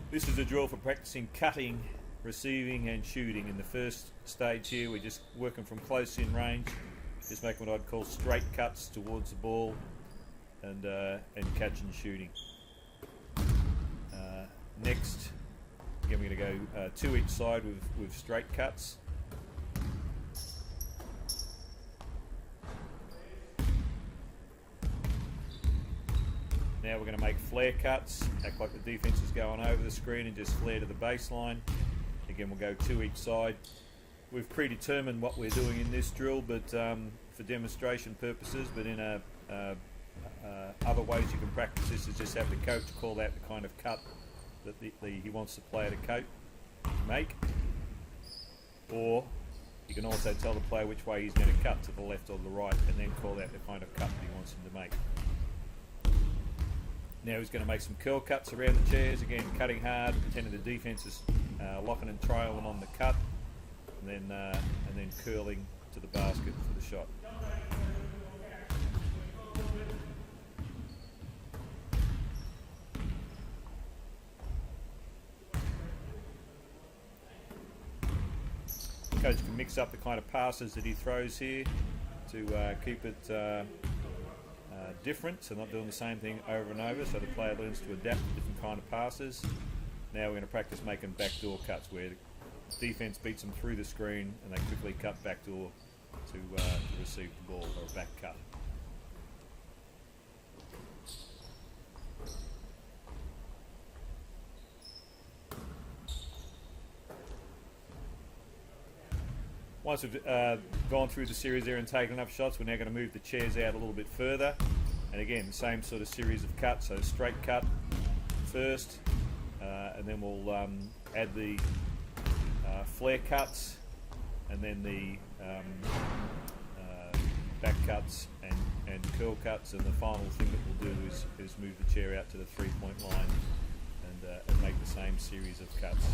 This is a drill for practicing cutting, receiving and shooting. In the first stage here, we're just working from close in range, just making what I'd call straight cuts towards the ball and catch and shooting. Next, again we're going to go two each side with straight cuts. Now we're going to make flare cuts, act like the defence is going over the screen and just flare to the baseline. Again, we'll go two each side. We've predetermined what we're doing in this drill, but for demonstration purposes, but in other ways you can practice this is just have the coach call out the kind of cut that he wants the player to make. Or you can also tell the player which way he's going to cut, to the left or the right, and then call out the kind of cut that he wants him to make. Now he's going to make some curl cuts around the chairs, again cutting hard, pretending the defence is locking and trailing on the cut, and then curling to the basket for the shot. The coach can mix up the kind of passes that he throws here to keep it different, so not doing the same thing over and over, so the player learns to adapt to different kind of passes. Now we're going to practice making backdoor cuts where the defence beats them through the screen and they quickly cut backdoor to receive the ball, or a back cut. Once we've gone through the series there and taken enough shots, we're now going to move the chairs out a little bit further. And again, the same sort of series of cuts, so straight cut first, and then we'll add the flare cuts, and then the back cuts and curl cuts, and the final thing that we'll do is move the chair out to the 3-point line and make the same series of cuts.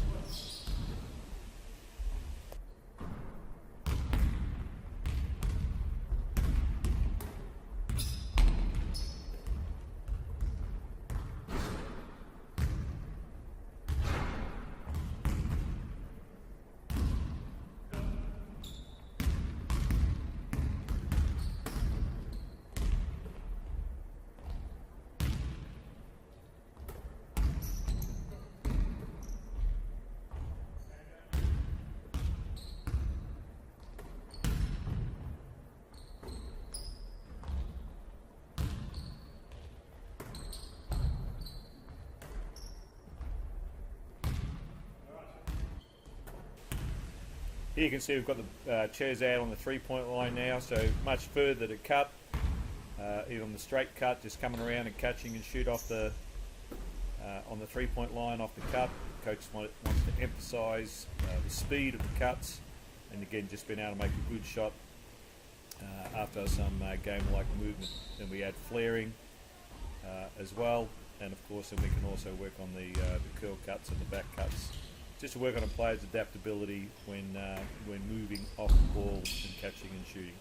Here you can see we've got the chairs out on the 3-point line now, so much further to cut. Either on the straight cut, just coming around and catching and shoot off the on the 3-point line off the cut. The coach wants to emphasise the speed of the cuts, and again just being able to make a good shot after some game-like movement. Then we add flaring as well, and of course then we can also work on the curl cuts and the back cuts, just to work on a player's adaptability when moving off the ball and catching and shooting.